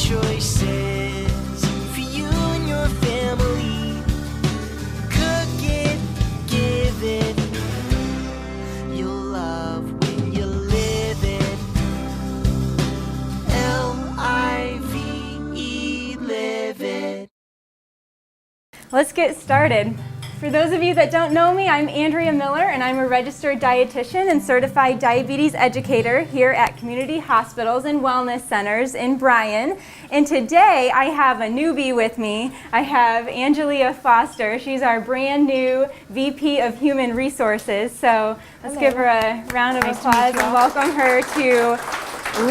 choices for you and your family. Cook it, give it. You'll love when you live it. L-I-V-E, live it. Let's get started. For those of you that don't know me, I'm Andrea Miller, and I'm a registered dietitian and certified diabetes educator here at community hospitals and wellness centers in Bryan. And today I have a newbie with me. I have Angelia Foster. She's our brand new VP of Human Resources. So let's give her a round of applause and welcome her to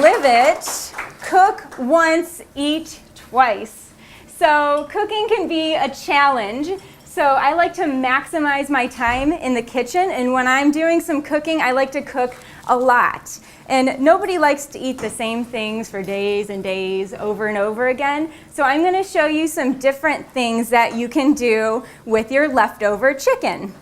Live It, Cook Once, Eat Twice. So cooking can be a challenge. So I like to maximize my time in the kitchen, and when I'm doing some cooking, I like to cook a lot. And nobody likes to eat the same things for days and days over and over again. So I'm going to show you some different things that you can do with your leftover chicken.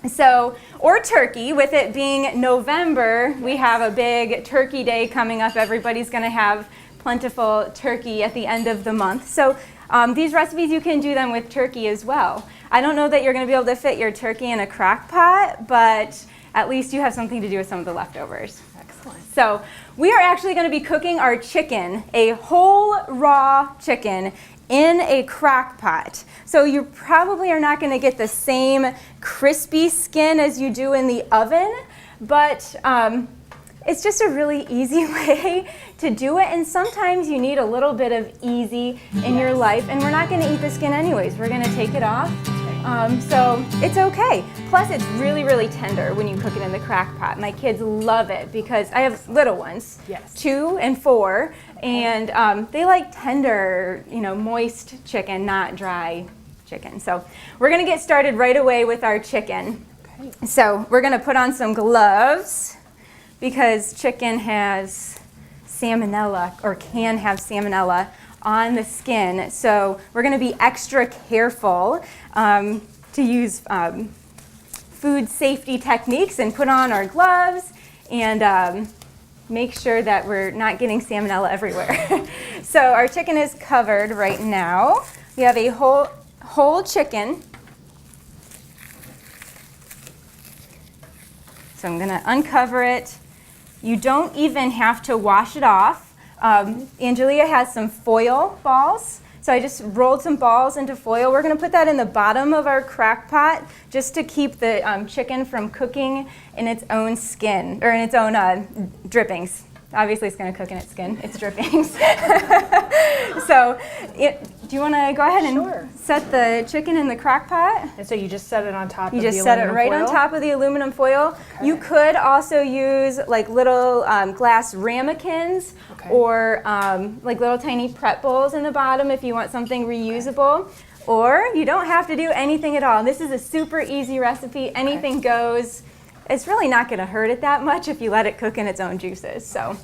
So, or turkey, with it being November, we have a big turkey day coming up. Everybody's going to have plentiful turkey at the end of the month. So these recipes, you can do them with turkey as well. I don't know that you're going to be able to fit your turkey in a crock pot, but at least you have something to do with some of the leftovers. Excellent. So we are actually going to be cooking our chicken, a whole raw chicken, in a crock pot. So you probably are not going to get the same crispy skin as you do in the oven, but it's just a really easy way to do it, and sometimes you need a little bit of easy in your life, and we're not going to eat the skin anyways. We're going to take it off, so it's okay. Plus, it's really, really tender when you cook it in the crock pot. My kids love it because I have little ones, yes. 2 and 4, and they like tender, moist chicken, not dry chicken. So we're going to get started right away with our chicken. Okay. So we're going to put on some gloves, because chicken has salmonella, or can have salmonella, on the skin. So we're going to be extra careful to use food safety techniques and put on our gloves and make sure that we're not getting salmonella everywhere. So our chicken is covered right now. We have a whole chicken. So I'm going to uncover it. You don't even have to wash it off. Angelia has some foil balls. So I just rolled some balls into foil. We're going to put that in the bottom of our crock pot just to keep the chicken from cooking in its own skin, or in its own drippings. Obviously it's going to cook in its skin, its drippings. So do you want to go ahead and set the chicken in the crock pot? And so you just set it on top of the You aluminum just set it right foil? on top of the aluminum foil. Okay. You could also use like little glass ramekins, or like little tiny prep bowls in the bottom if you want something reusable. Or you don't have to do anything at all. This is a super easy recipe. Anything goes. It's really not going to hurt it that much if you let it cook in its own juices. So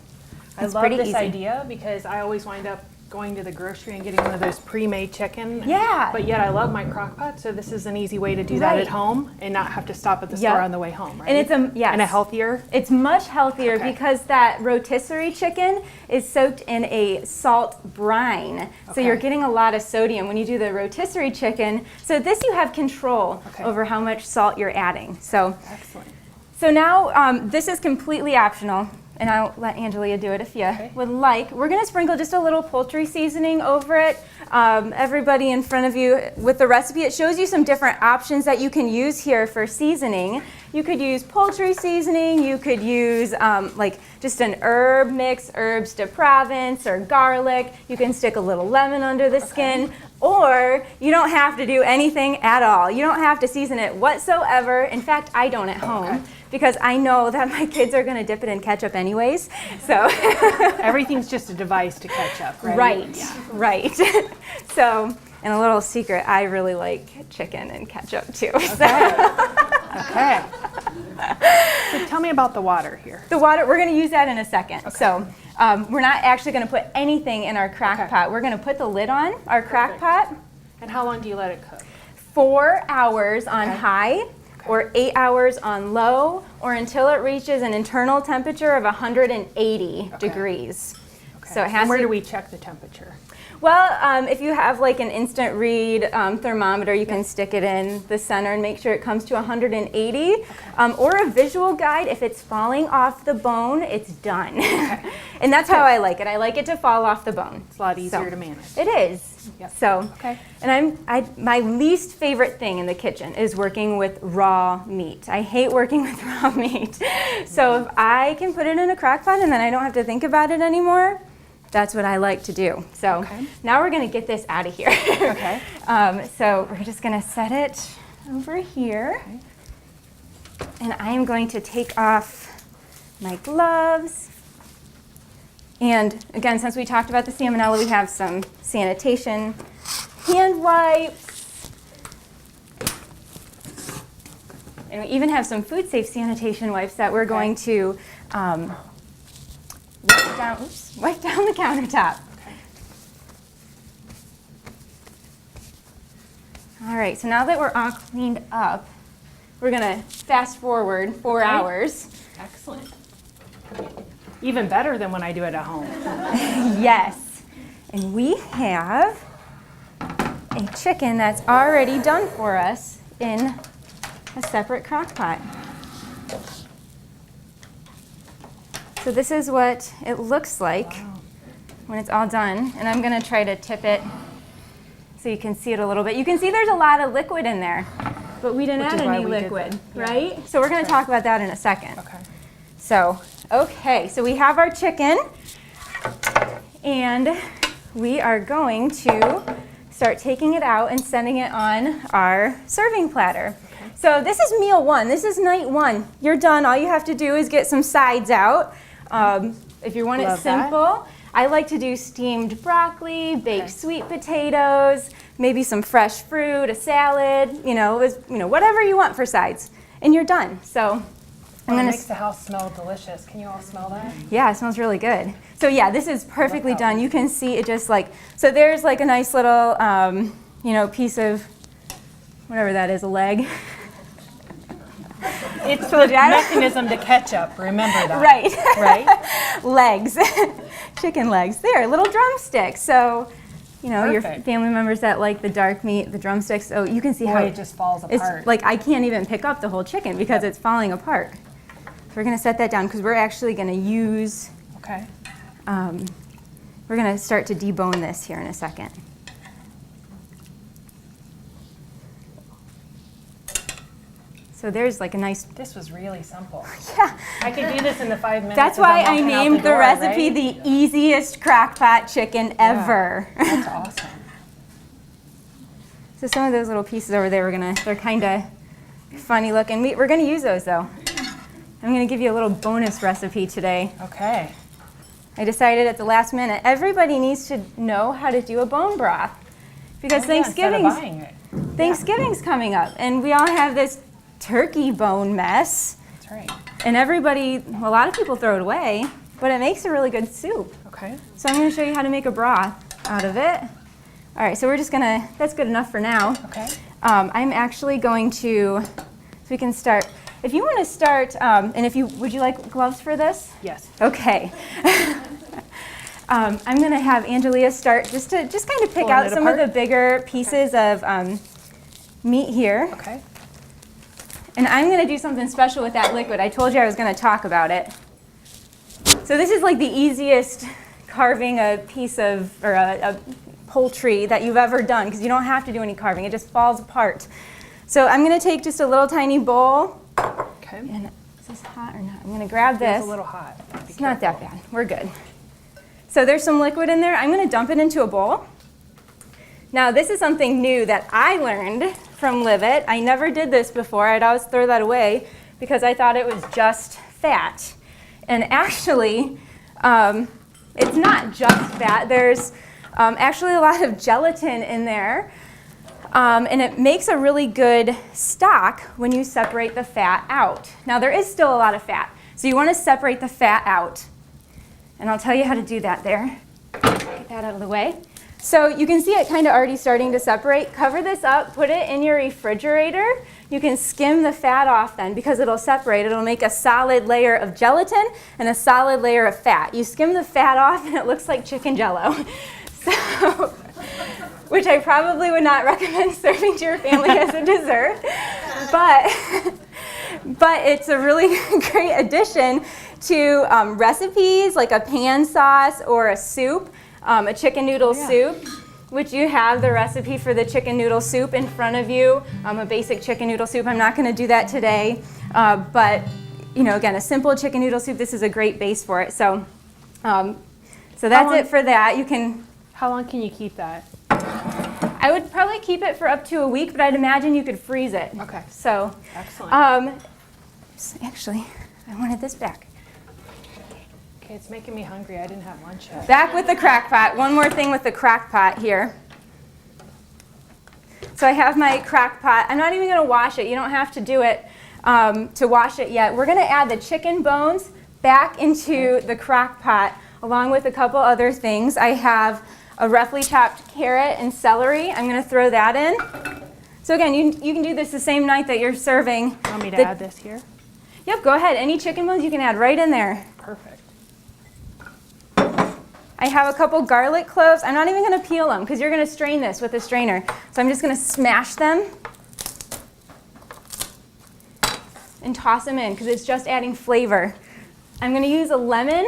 I love this idea because I always wind up going to the grocery and getting one of those pre-made chicken. Yeah. But yet I love my crock pot, so this is an easy way to do that at home and not have to stop at the store on the way home, right? And it's a healthier? It's much healthier because that rotisserie chicken is soaked in a salt brine. So you're getting a lot of sodium when you do the rotisserie chicken. So this you have control over how much salt you're adding. So excellent. So now this is completely optional, and I'll let Angelia do it if you would like. We're going to sprinkle just a little poultry seasoning over it. Everybody in front of you with the recipe, it shows you some different options that you can use here for seasoning. You could use poultry seasoning. You could use like just an herb mix, herbs de Provence or garlic. You can stick a little lemon under the skin. Or you don't have to do anything at all. You don't have to season it whatsoever. In fact, I don't at home because I know that my kids are going to dip it in ketchup anyways. So everything's just a device to ketchup, right? Right, right. So, and a little secret, I really like chicken and ketchup too. Okay. So tell me about the water here. The water, we're going to use that in a second. So we're not actually going to put anything in our crock pot. We're going to put the lid on our crock pot. And how long do you let it cook? 4 hours on high, or 8 hours on low, or until it reaches an internal temperature of 180 degrees. So it has And where to, do we check the temperature? well, if you have like an instant read thermometer, you can stick it in the center and make sure it comes to 180. Or a visual guide, if it's falling off the bone, it's done. Okay. And that's how I like it. I like it to fall off the bone. It's a lot easier to manage. It is. Yep. So, Okay. and my least favorite thing in the kitchen is working with raw meat. I hate working with raw meat. So if I can put it in a crock pot and then I don't have to think about it anymore, that's what I like to do. So Okay. now we're gonna get this out of here. Okay. So we're just gonna set it over here. Okay. And I am going to take off my gloves. And again, since we talked about the salmonella, we have some sanitation hand wipes. And we even have some food safe sanitation wipes that we're going to wipe down the countertop. Okay. All right, so now that we're all cleaned up, we're gonna fast forward 4 Okay. hours. Excellent. Even better than when I do it at home. Yes, and we have a chicken that's already done for us in a separate crock pot. So this is what it looks like when it's all done, and I'm gonna try to tip it so you can see it a little bit. You can see there's a lot of liquid in there, but we didn't Which add is why any we did liquid, that. Yeah. right? So we're gonna talk about that in a second. Okay. So, okay, so we have our chicken, and we are going to start taking it out and setting it on our serving platter. Okay. So this is meal one, this is night one. You're done, all you have to do is get some sides out. If you want it Love that. simple, I like to do steamed broccoli, baked Okay. sweet potatoes, maybe some fresh fruit, a salad, whatever you want for sides, and you're done. So I'm It gonna makes the house smell delicious. Can you all smell that? yeah, it smells really good. So yeah, this is perfectly that. done. You can see it just like, so there's like a nice little, piece of, whatever that is, a leg. It's the mechanism to catch up. Remember that. Right. Right? Legs, chicken legs. There, little drumsticks. So, your Perfect. family members that like the dark meat, the drumsticks. So you can see how Boy, it just falls it's apart. like I can't even pick up the whole chicken because it's falling apart. So we're gonna set that down because we're actually gonna use. Okay. We're going to start to debone this here in a second. So there's like a nice, This was really simple. yeah. I could do this in the 5 minutes. That's as why I'm I walking out named the door, recipe right? the easiest crock pot chicken ever. That's awesome. So some of those little pieces over there, they're kind of funny looking. We're going to use those though. I'm going to give you a little bonus recipe today. Okay. I decided at the last minute, everybody needs to know how to do a bone broth because Oh, yeah, instead of Thanksgiving's buying it. Thanksgiving's coming up, and we all have this turkey bone mess, That's right. and a lot of people throw it away, but it makes a really good soup. Okay. So I'm going to show you how to make a broth out of it. All right, so we're just gonna, that's good enough for now. Okay. I'm actually going to, so we can start, if you want to start, and would you like gloves for this? Yes. Okay. I'm going to have Angelia start just kind of pick Pulling out it some of apart? the bigger pieces of meat here. Okay. And I'm going to do something special with that liquid. I told you I was going to talk about it. So this is like the easiest carving a piece of, or a poultry that you've ever done because you don't have to do any carving. It just falls apart. So I'm going to take just a little tiny bowl. Okay. And is this hot or not? I'm going to grab this. It's a little hot. Be It's not that careful. bad. We're good. So there's some liquid in there. I'm going to dump it into a bowl. Now this is something new that I learned from Live It. I never did this before. I'd always throw that away because I thought it was just fat. And actually, it's not just fat. There's actually a lot of gelatin in there. And it makes a really good stock when you separate the fat out. Now there is still a lot of fat. So you want to separate the fat out. And I'll tell you how to do that there. Get that out of the way. So you can see it kind of already starting to separate. Cover this up, put it in your refrigerator. You can skim the fat off then because it'll separate. It'll make a solid layer of gelatin and a solid layer of fat. You skim the fat off and it looks like chicken jello. So, which I probably would not recommend serving to your family as a dessert. But it's a really great addition to recipes like a pan sauce or a soup, a chicken noodle soup, which you have the recipe for the chicken noodle soup in front of you, a basic chicken noodle soup. I'm not going to do that today, but you know, again, a simple chicken noodle soup, this is a great base for it. So, so that's it for that. You can. How long can you keep that? I would probably keep it for up to a week, but I'd imagine you could freeze it. Okay. So, excellent. Actually, I wanted this back. Okay, it's making me hungry. I didn't have lunch yet. Back with the crock pot. One more thing with the crock pot here. So I have my crock pot. I'm not even going to wash it. You don't have to do it to wash it yet. We're going to add the chicken bones back into the crock pot along with a couple other things. I have a roughly chopped carrot and celery. I'm going to throw that in. So again, you can do this the same night that you're serving. You want me to add this here? Yep, go ahead. Any chicken bones you can add right in there. Perfect. I have a couple garlic cloves. I'm not even going to peel them because you're going to strain this with a strainer. So I'm just going to smash them and toss them in because it's just adding flavor. I'm going to use a lemon,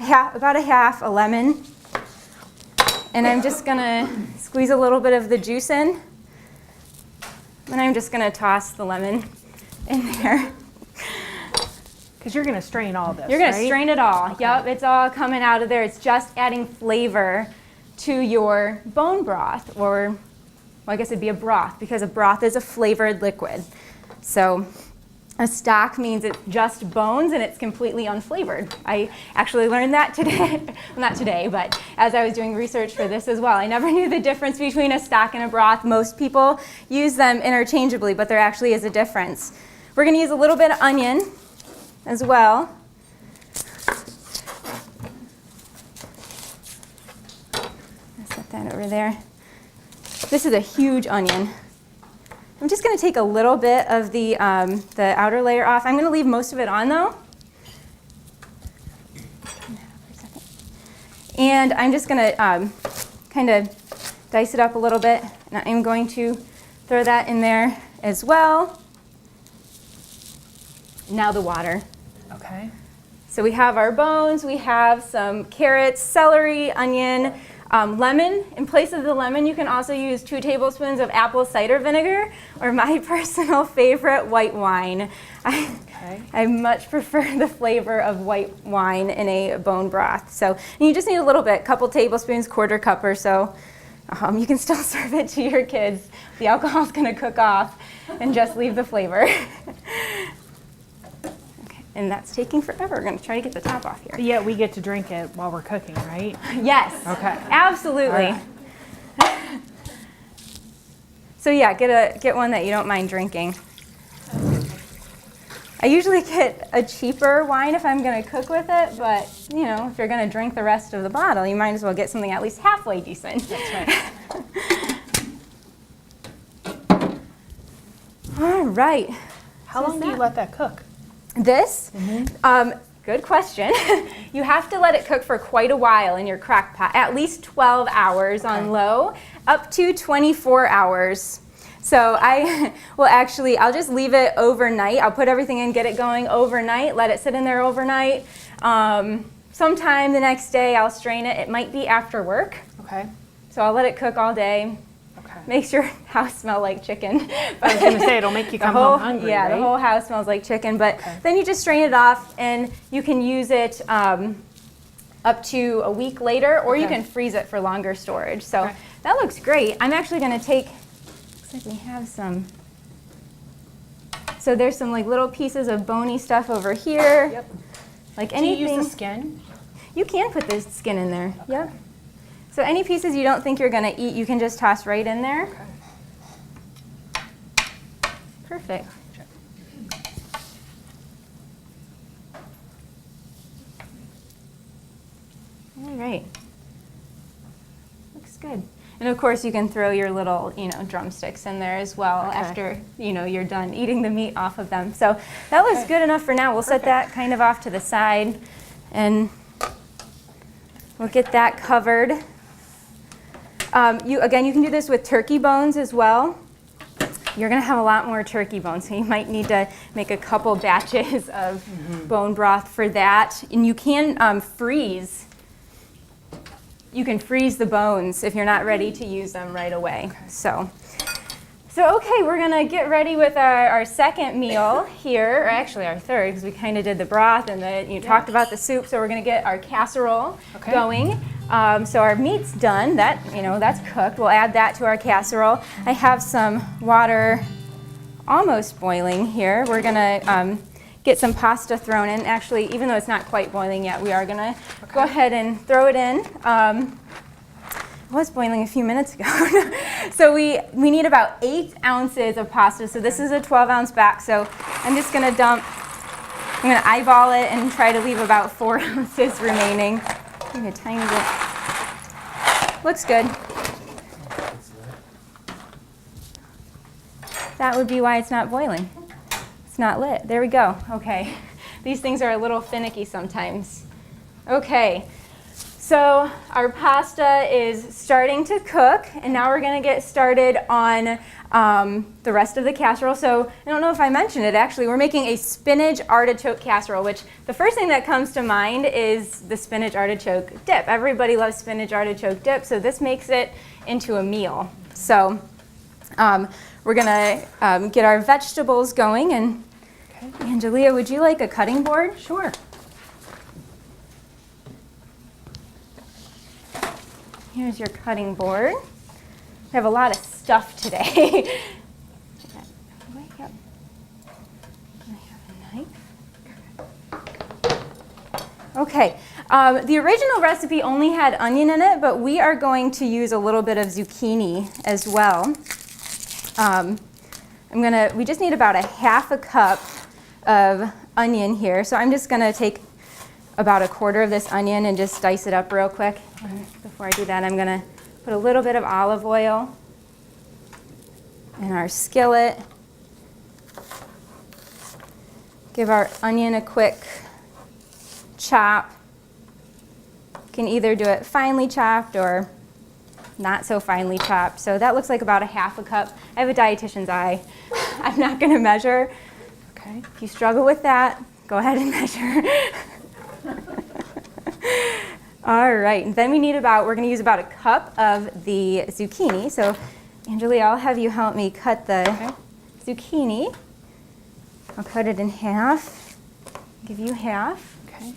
about a half a lemon, and I'm just going to squeeze a little bit of the juice in. And I'm just going to toss the lemon in there. Because you're going to strain all this, You're going to right? strain it all. Okay. Yep, it's all coming out of there. It's just adding flavor to your bone broth, or, well, I guess it'd be a broth, because a broth is a flavored liquid. So a stock means it's just bones and it's completely unflavored. I actually learned that today, well, not today, but as I was doing research for this as well. I never knew the difference between a stock and a broth. Most people use them interchangeably, but there actually is a difference. We're going to use a little bit of onion as well. I'll set that over there. This is a huge onion. I'm just going to take a little bit of the outer layer off. I'm going to leave most of it on though. And I'm just going to kind of dice it up a little bit. And I'm going to throw that in there as well. Now the water. Okay. So we have our bones, we have some carrots, celery, onion, lemon. In place of the lemon, you can also use 2 tablespoons of apple cider vinegar, or my personal favorite, white wine. I much prefer the flavor of white wine in a bone broth. So and you just need a little bit, couple tablespoons, quarter cup or so. You can still serve it to your kids. The alcohol's going to cook off and just leave the flavor. And that's taking forever. We're going to try to get the top off here. But yet we get to drink it while we're cooking, right? Yes. Okay. Absolutely. Right. So yeah, get one that you don't mind drinking. I usually get a cheaper wine if I'm going to cook with it, but you know, if you're going to drink the rest of the bottle, you might as well get something at least halfway decent. That's right. All right. How long do you let that cook? This? Good question. You have to let it cook for quite a while in your crock pot, at least 12 hours on low, up to 24 hours. So I'll just leave it overnight. I'll put everything in, get it going overnight, let it sit in there overnight. Sometime the next day I'll strain it. It might be after work. Okay. So I'll let it cook all day. Okay. Makes your house smell like chicken. I was going to say, it'll make you come home hungry, Yeah, right? the whole house smells like chicken. But then you just strain it off, and you can use it up to a week later, or you can freeze it for longer storage. So that looks great. I'm actually going to take, looks like we have some, so there's some like little pieces of bony stuff over here. Yep. Like Do anything. you use the skin? You can put the skin in there. Yep. So any pieces you don't think you're going to eat, you can just toss right in there. Perfect. All right. Looks good. And of course you can throw your little, drumsticks in there as well after, you're done eating the meat off of them. So that looks good enough for now. We'll set that kind of off to the side and we'll get that covered. You can do this with turkey bones as well. You're going to have a lot more turkey bones, so you might need to make a couple batches of bone broth for that. And you can freeze. You can freeze the bones if you're not ready to use them right away. Okay. So okay, we're going to get ready with our second meal here, or actually our third, because we kind of did the broth and talked about the soup. So we're going to get our casserole going. So our meat's done. That's cooked. We'll add that to our casserole. I have some water almost boiling here. We're going to get some pasta thrown in. Actually, even though it's not quite boiling yet, we are going to go ahead and throw it in. It was boiling a few minutes ago. So we need about 8 ounces of pasta. So this is a 12-ounce batch. So I'm just going to I'm going to eyeball it and try to leave about 4 ounces remaining. Maybe a tiny bit. Looks good. That would be why it's not boiling. It's not lit. There we go. Okay. These things are a little finicky sometimes. Okay. So our pasta is starting to cook, and now we're going to get started on the rest of the casserole. So I don't know if I mentioned it, actually. We're making a spinach artichoke casserole, which the first thing that comes to mind is the spinach artichoke dip. Everybody loves spinach artichoke dip, so this makes it into a meal. So we're going to get our vegetables going. And Angelia, would you like a cutting board? Sure. Here's your cutting board. We have a lot of stuff today. Yep. I have a knife. Okay. The original recipe only had onion in it, but we are going to use a little bit of zucchini as well. We just need about a half a cup of onion here. So I'm just going to take about a quarter of this onion and just dice it up real quick. And before I do that, I'm going to put a little bit of olive oil in our skillet. Give our onion a quick chop. You can either do it finely chopped or not so finely chopped. So that looks like about a half a cup. I have a dietitian's eye. I'm not going to measure. Okay. If you struggle with that, go ahead and measure. All right, and then we're going to use about a cup of the zucchini. So, Angelia, I'll have you help me cut the zucchini. I'll cut it in half. Give you half. Okay.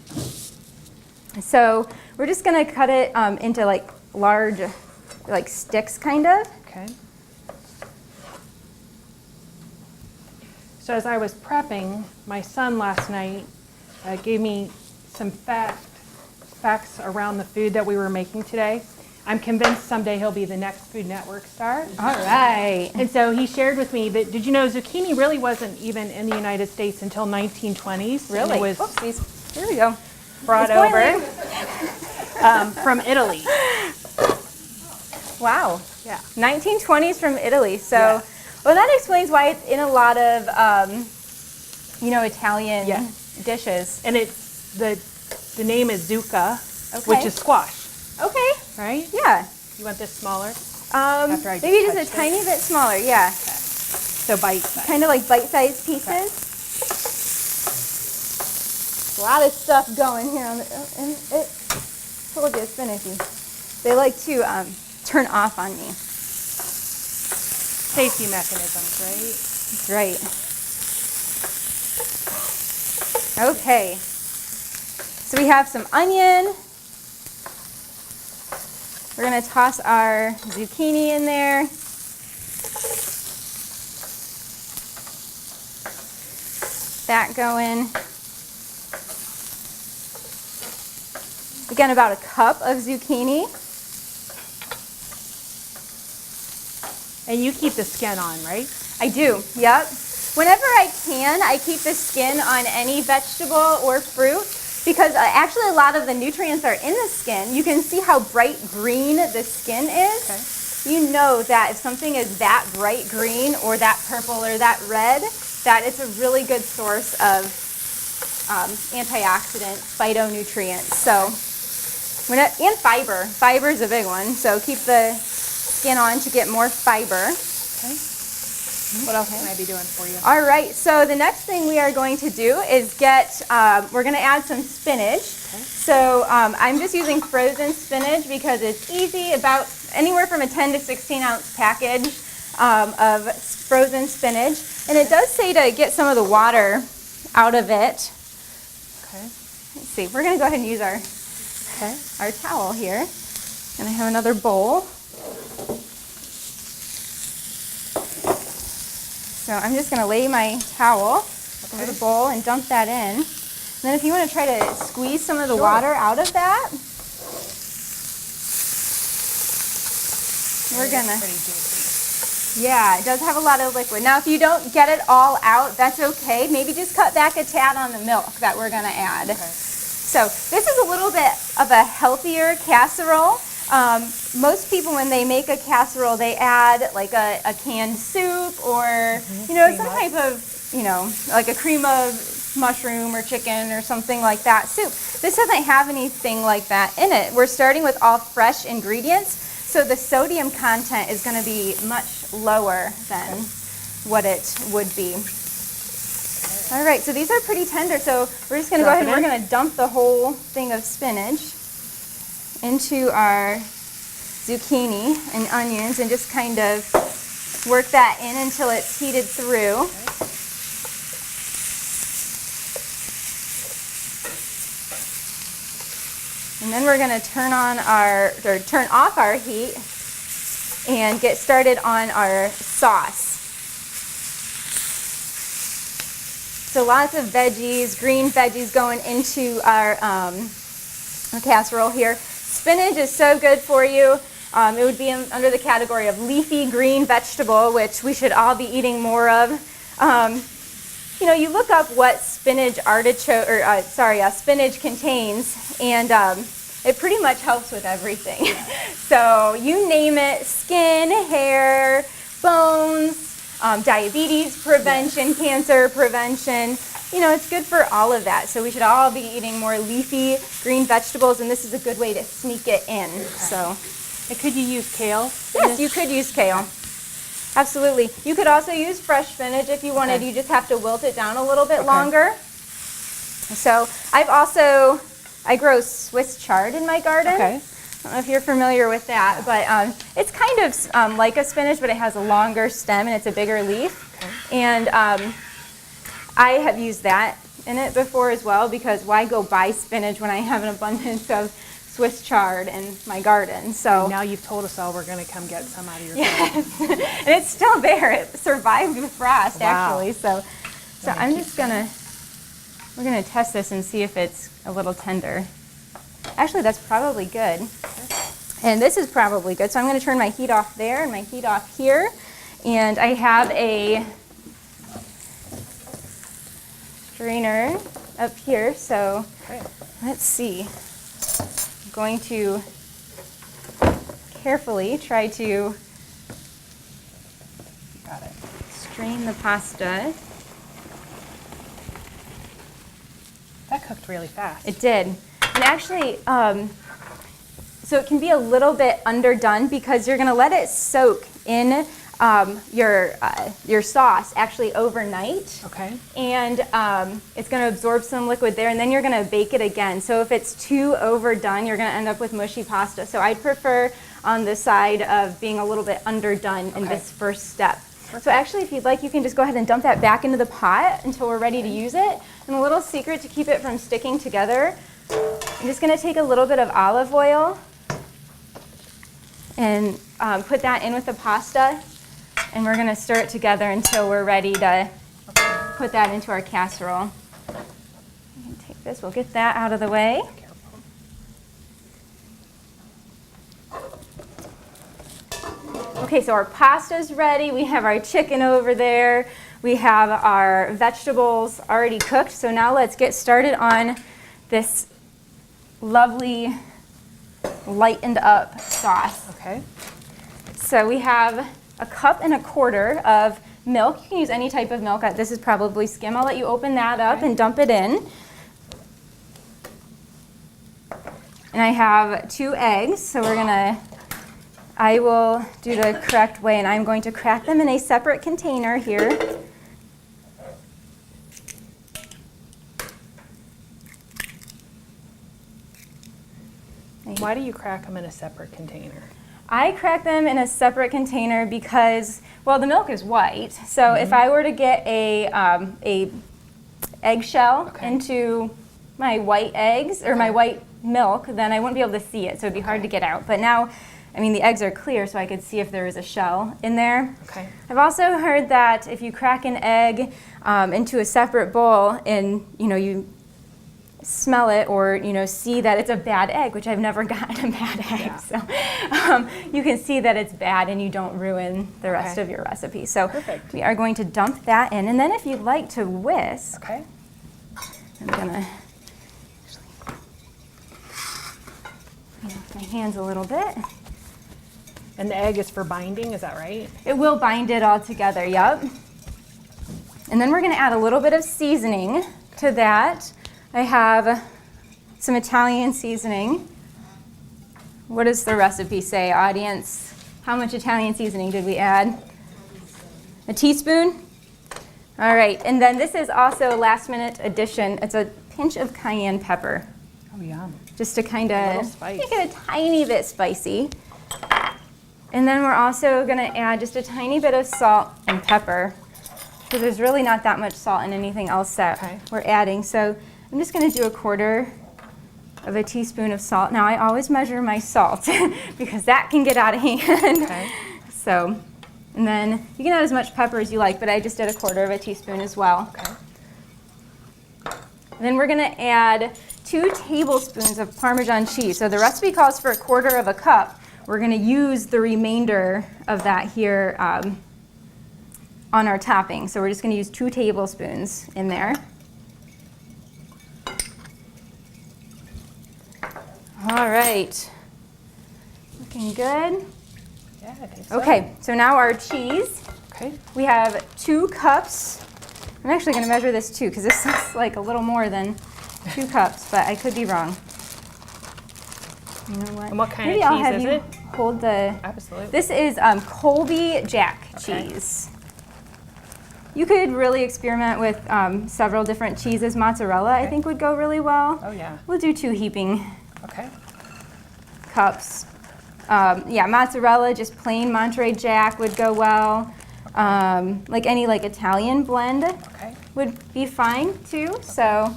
So we're just going to cut it into like large, like sticks, kind of. Okay. So as I was prepping, my son last night gave me some facts around the food that we were making today. I'm convinced someday he'll be the next Food Network star. All right. And so he shared with me that, did you know zucchini really wasn't even in the United States until 1920s? Really? And it was Oopsies. Here we go. Brought over from Italy. Wow. Yeah. 1920s from Italy. So, well, that explains why it's in a lot of, Italian dishes. And it's the name is zucca, which is squash. Okay. Right? Yeah. You want this smaller? Maybe just a tiny bit smaller. Yeah. Okay. So bite-sized. Kind of like bite-sized pieces. Okay. A lot of stuff going here on and it told you it's finicky. They like to turn off on me. Safety mechanisms, right? That's right. Okay. So we have some onion. We're going to toss our zucchini in there. That going. Again, about a cup of zucchini. And you keep the skin on, right? I do, yep. Whenever I can, I keep the skin on any vegetable or fruit because actually a lot of the nutrients are in the skin. You can see how bright green the skin is. Okay. you know that if something is that bright green or that purple or that red, that it's a really good source of antioxidant phytonutrients. So, and fiber. Fiber is a big one. So keep the skin on to get more fiber. Okay. What else can I be doing for you? All right, so the next thing we are going to do is we're going to add some spinach. Okay. So I'm just using frozen spinach because it's easy, about anywhere from a 10 to 16 ounce package of frozen spinach. And it does say to get some of the water out of it. Okay. Let's see, we're going to go ahead and use our towel here. And I have another bowl. So I'm just going to lay my towel over the bowl and dump that in. And then if you want to try to squeeze some of the water out of that, we're going to... Pretty juicy. Yeah, it does have a lot of liquid. Now if you don't get it all out, that's okay. Maybe just cut back a tad on the milk that we're going to add. Okay. So this is a little bit of a healthier casserole. Most people, when they make a casserole, they add like a canned soup or, some type of, like a cream of mushroom or chicken or something like that soup. This doesn't have anything like that in it. We're starting with all fresh ingredients, so the sodium content is going to be much lower than what it would be. All right, so these are pretty tender, so we're just going to go ahead and we're going to dump the whole thing of spinach into our zucchini and onions and just kind of work that in until it's heated through. And then we're going to turn off our heat and get started on our sauce. So lots of veggies, green veggies going into our casserole here. Spinach is so good for you. It would be under the category of leafy green vegetable, which we should all be eating more of. You look up what spinach contains, and it pretty much helps with everything. So you name it: skin, hair, bones, diabetes prevention, cancer prevention. It's good for all of that. So we should all be eating more leafy green vegetables, and this is a good way to sneak it in. Okay. So, and could you use kale? Yes, you could use kale. Absolutely. You could also use fresh spinach if you wanted. You just have to wilt it down a little bit longer. So I grow Swiss chard in my garden. Okay. I don't know if you're familiar with that, but it's kind of like a spinach, but it has a longer stem and it's a bigger leaf. Okay. And I have used that in it before as well, because why go buy spinach when I have an abundance of Swiss chard in my garden? So now you've told us all, we're going to come get some out of your garden. yes. And it's still there. It survived the frost, Wow. actually. So I'm just we're gonna test this and see if it's a little tender. Actually, that's probably good. And this is probably good. So I'm going to turn my heat off there and my heat off here. And I have a strainer up here. So let's see. I'm going to carefully try to strain the pasta. That cooked really fast. It did. And actually, so it can be a little bit underdone because you're going to let it soak in your sauce actually overnight. Okay. And it's going to absorb some liquid there, and then you're going to bake it again. So if it's too overdone, you're going to end up with mushy pasta. So I'd prefer on the side of being a little bit underdone in this first step. So actually, if you'd like, you can just go ahead and dump that back into the pot until we're ready to use it. And a little secret to keep it from sticking together, I'm just going to take a little bit of olive oil and put that in with the pasta, and we're going to stir it together until we're ready to put that into our casserole. Take this, we'll get that out of the way. Okay, so our pasta's ready. We have our chicken over there. We have our vegetables already cooked. So now let's get started on this lovely lightened up sauce. Okay. So we have a cup and a quarter of milk. You can use any type of milk. This is probably skim. I'll let you open that up and dump it in. And I have 2 eggs, so I will do the correct way, and I'm going to crack them in a separate container here. Why do you crack them in a separate container? I crack them in a separate container because, well, the milk is white. So if I were to get a eggshell into my white eggs or my white milk, then I wouldn't be able to see it, so it'd be hard to get out. But now, I mean, the eggs are clear, so I could see if there was a shell in there. Okay. I've also heard that if you crack an egg into a separate bowl and you smell it or see that it's a bad egg, which I've never gotten a bad egg, so you can see that it's bad and you don't ruin the rest of your recipe. So we are going to dump that in, and then if you'd like to whisk, I'm gonna my hands a little bit. And the egg is for binding, is that right? It will bind it all together, yep. And then we're gonna add a little bit of seasoning to that. I have some Italian seasoning. What does the recipe say, audience? How much Italian seasoning did we add? A teaspoon? All right, and then this is also a last minute addition. It's a pinch of cayenne pepper. Oh, yum. Just to kind of make it a tiny bit spicy. And then we're also gonna add just a tiny bit of salt and pepper, because there's really not that much salt in anything else that we're adding. So I'm just gonna do a quarter of a teaspoon of salt. Now I always measure my salt because that can get out of hand. So, and then you can add as much pepper as you like, but I just did a quarter of a teaspoon as well. And then we're gonna add 2 tablespoons of Parmesan cheese. So the recipe calls for a quarter of a cup. We're gonna use the remainder of that here on our topping. So we're just gonna use 2 tablespoons in there. All right, looking good. Yeah, I think so. Okay, so now our cheese. Okay. We have 2 cups. I'm actually gonna measure this too, because this looks like a little more than 2 cups, but I could be wrong. You know what? And what kind Maybe of I'll cheese have is you it? Hold the. Absolutely. This is Colby Jack cheese. You could really experiment with several different cheeses. Mozzarella, I think, would go really well. Oh yeah. We'll do 2 heaping Okay. cups. Yeah, mozzarella, just plain Monterey Jack would go well. Like any Italian blend would be fine too. So.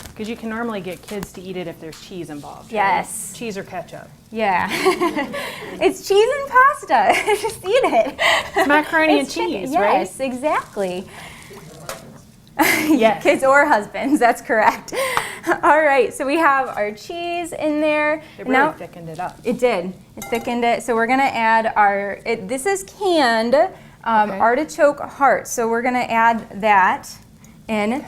Because you can normally get kids to eat it if there's cheese involved. Yes. Right? Cheese or ketchup. Yeah. It's cheese and pasta. Just eat it. It's macaroni and cheese, right? Yes, exactly. Yes. Kids or husbands, that's correct. All right, so we have our cheese in there. It really thickened it up. It did. It thickened it. So we're gonna add this is canned artichoke hearts. So we're gonna add that in.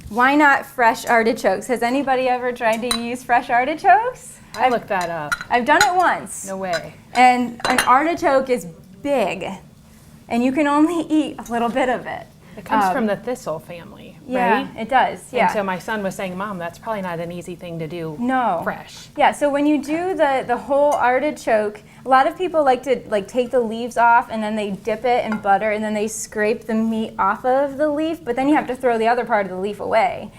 Why not fresh artichokes? Has anybody ever tried to use fresh artichokes? I looked that up. I've done it once. No way. And an artichoke is big, and you can only eat a little bit of it. It comes from the thistle family, yeah, right? it does, yeah. And so my son was saying, Mom, that's probably not an easy thing to do fresh. Yeah, so when you do the whole artichoke, a lot of people like to take the leaves off and then they dip it in butter and then they scrape the meat off of the leaf, but then you have to throw the other part of the leaf away.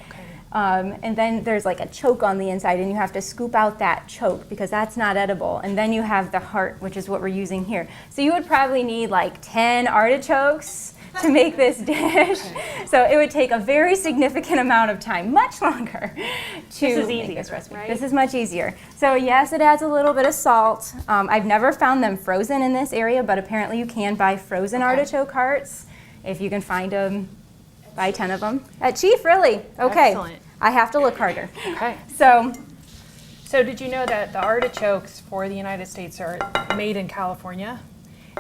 And then there's like a choke on the inside and you have to scoop out that choke because that's not edible. And then you have the heart, which is what we're using here. So you would probably need like 10 artichokes to make this dish. So it would take a very significant amount of time, much longer, to make this recipe. Right? This is much easier. So yes, it adds a little bit of salt. I've never found them frozen in this area, but apparently you can buy frozen artichoke hearts. If you can find them, buy 10 of them. At Chief, really? Okay. Excellent. I have to look harder. Okay. So did you know that the artichokes for the United States are made in California?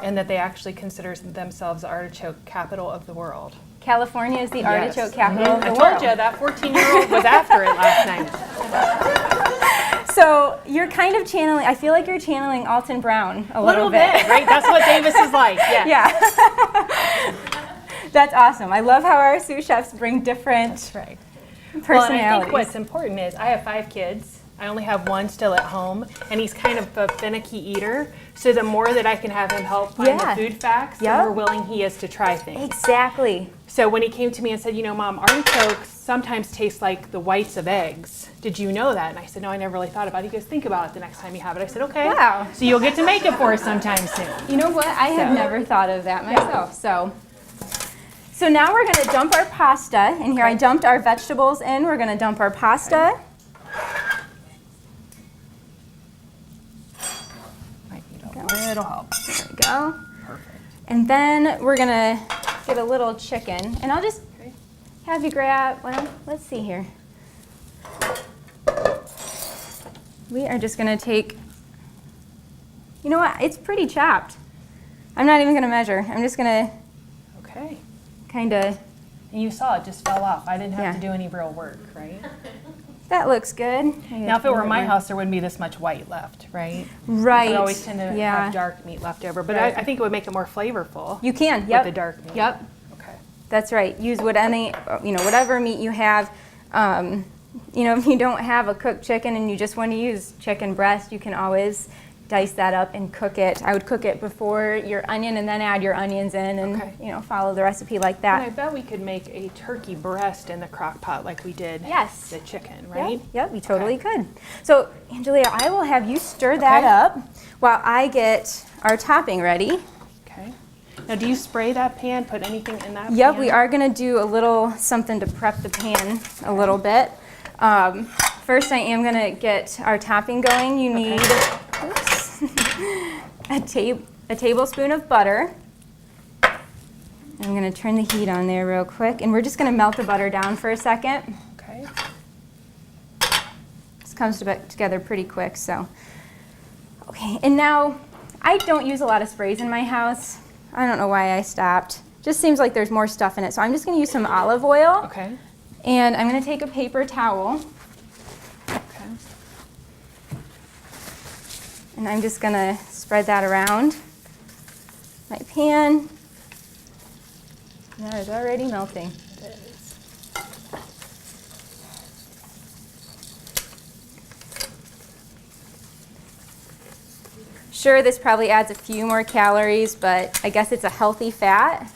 And that they actually consider themselves the artichoke capital of the world. California is the artichoke capital of the world. I told you that 14-year-old was after it last night. So you're kind of channeling, I feel like you're channeling Alton Brown a little bit. right? That's what Davis is like, yeah. Yeah. That's awesome. I love how our sous chefs bring different personalities. Well, and I think what's important is I have 5 kids. I only have one still at home, and he's kind of a finicky eater. So the more that I can have him help find the food facts, the more willing he is to try things. Exactly. So when he came to me and said, you know, Mom, artichokes sometimes taste like the whites of eggs. Did you know that? And I said, no, I never really thought about it. He goes, think about it the next time you have it. I said, okay. Wow. So you'll get to make it for us sometime soon. You know what? I have never thought of that myself. So now we're going to dump our pasta in here. I dumped our vegetables in. We're going to dump our pasta. Might need a little help. There we go. Perfect. And then we're going to get a little chicken. And I'll just have you grab, well, let's see here. We are just going to take, you know what? It's pretty chopped. I'm not even going to measure. I'm just going to kind of. And you saw it just fell off. I didn't have to do any real work, right? That looks good. Now, if it were my house, there wouldn't be this much white left, right? Right. We always tend to have dark meat left over, but I think it would make it more flavorful. You can, with the dark meat. Yep. Okay. That's right. Use whatever meat you have. If you don't have a cooked chicken and you just want to use chicken breast, you can always dice that up and cook it. I would cook it before your onion and then add your onions in and follow the recipe like that. And I bet we could make a turkey breast in the crock pot like we did the chicken, right? Yep, you totally could. So, Angelia, I will have you stir that up while I get our topping ready. Okay. Now, do you spray that pan, put anything in that pan? Yep, we are going to do a little something to prep the pan a little bit. First, I am going to get our topping going. You need a tablespoon of butter. I'm going to turn the heat on there real quick, and we're just going to melt the butter down for a second. Okay. This comes together pretty quick, so. Okay, and now I don't use a lot of sprays in my house. I don't know why I stopped. Just seems like there's more stuff in it, so I'm just going to use some olive oil. Okay. And I'm going to take a paper towel. Okay. And I'm just going to spread that around my pan. That is already melting. It is. Sure, this probably adds a few more calories, but I guess it's a healthy fat.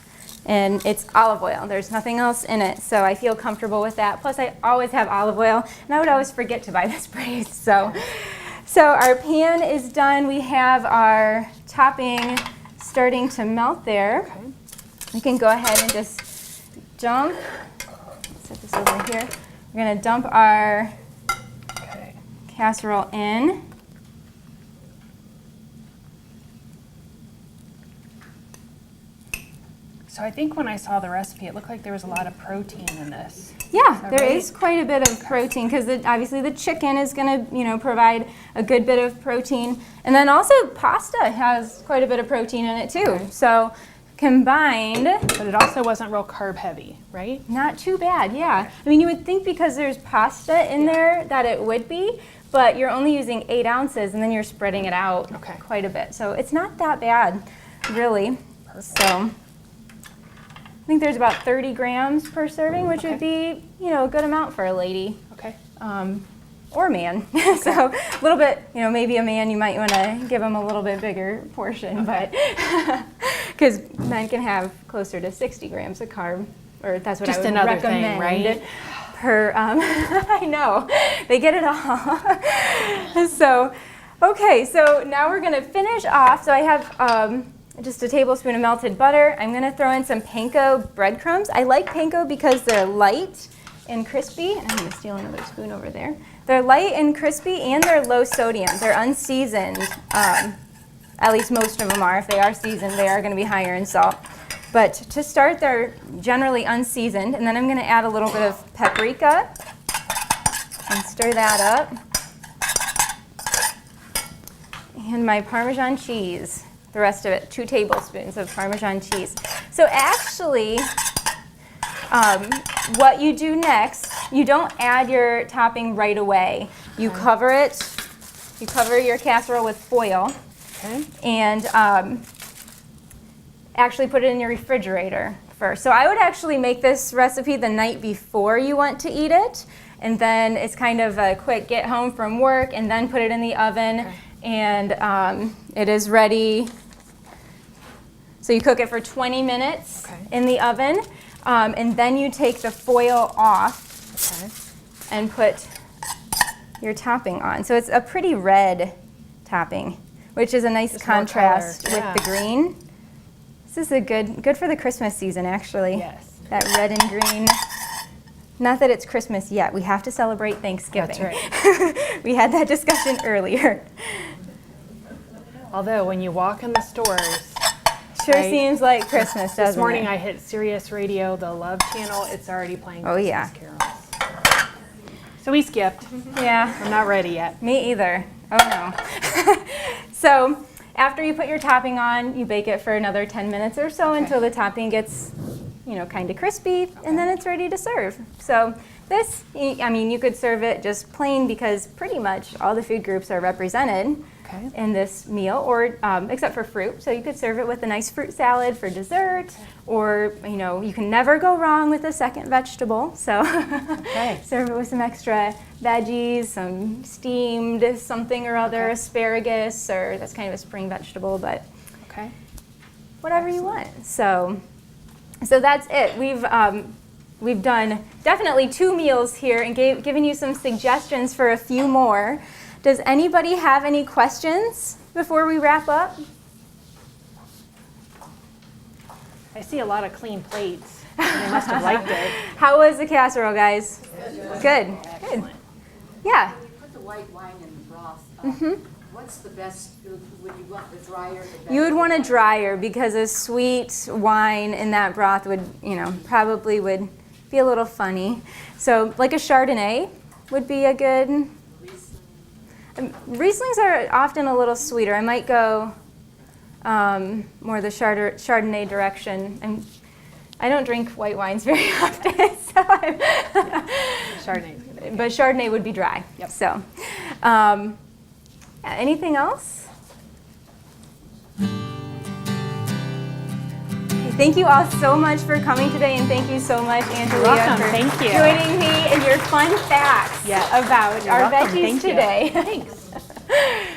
And it's olive oil. There's nothing else in it, so I feel comfortable with that. Plus, I always have olive oil, and I would always forget to buy the sprays. So our pan is done. We have our topping starting to melt there. Okay. You can go ahead and just dump. Set this over here. We're going to dump our casserole in. So I think when I saw the recipe, it looked like there was a lot of protein in this. Yeah, there is quite a bit of protein because obviously the chicken is going to provide a good bit of protein, and then also pasta has quite a bit of protein in it too. Okay. So combined, but it also wasn't real carb heavy, right? Not too bad. Yeah. I mean, you would think because there's pasta in there that it would be, but you're only using 8 ounces, and then you're spreading it out quite a bit. So it's not that bad, really. Perfect. So I think there's about 30 grams per serving, which would be, a good amount for a lady. Okay. Or man. So a little bit, maybe a man, you might want to give him a little bit bigger portion, but because men can have closer to 60 grams of carb, or that's what just I would another recommend. Thing, right? Per, I know, they get it all. So now we're going to finish off. So I have just a tablespoon of melted butter. I'm going to throw in some Panko breadcrumbs. I like Panko because they're light and crispy. I'm going to steal another spoon over there. They're light and crispy, and they're low sodium. They're unseasoned. At least most of them are. If they are seasoned, they are going to be higher in salt. But to start, they're generally unseasoned. And then I'm going to add a little bit of paprika and stir that up. And my Parmesan cheese. The rest of it, 2 tablespoons of Parmesan cheese. So actually, what you do next, you don't add your topping right away. You cover it You cover your casserole with foil. Okay. And actually put it in your refrigerator first. So I would actually make this recipe the night before you want to eat it, and then it's kind of a quick get home from work, and then put it in the oven, Okay. and it is ready. So you cook it for 20 minutes Okay. in the oven, and then you take the foil off Okay. and put your topping on. So it's a pretty red topping, which is a nice Just more contrast color, with yeah. the green. This is a good for the Christmas season, actually. Yes. That red and green. Not that it's Christmas yet. We have to celebrate Thanksgiving. That's right. We had that discussion earlier. Although when you walk in the stores, Sure Right. seems like Christmas, doesn't this morning it? I hit Sirius Radio, the Love channel. It's already playing Oh, Christmas yeah. carols. So we skipped. Yeah. I'm not ready yet. Me either. Oh no. So after you put your topping on, you bake it for another 10 minutes or so until the topping gets, kind of crispy, and then it's ready to serve. So this, you could serve it just plain because pretty much all the food groups are represented Okay. in this meal, or except for fruit. So you could serve it with a nice fruit salad for dessert, or you can never go wrong with a second vegetable. So Okay. serve it with some extra veggies, some steamed something or other, Okay. asparagus, or that's kind of a spring vegetable, but Okay. whatever you want. So that's it. We've done definitely 2 meals here and given you some suggestions for a few more. Does anybody have any questions before we wrap up? I see a lot of clean plates. They must have liked it. How was the casserole, guys? Good. Good. Excellent. Yeah. You put the white wine in the broth. Mm-hmm. What's the best, would you want the drier? The better? You would want a dryer because a sweet wine in that broth would, probably would be a little funny. So like a Chardonnay would be a good. Rieslings are often a little sweeter. I might go more the Chardonnay direction. I don't drink white wines very often, so Chardonnay's good. but Chardonnay would be dry. Yep. So, anything else? Thank you all so much for coming today, and thank you so much, Andrea, welcome. for Thank you. joining me and your fun facts Yes. about You're our welcome. veggies Thank you. today. Thanks.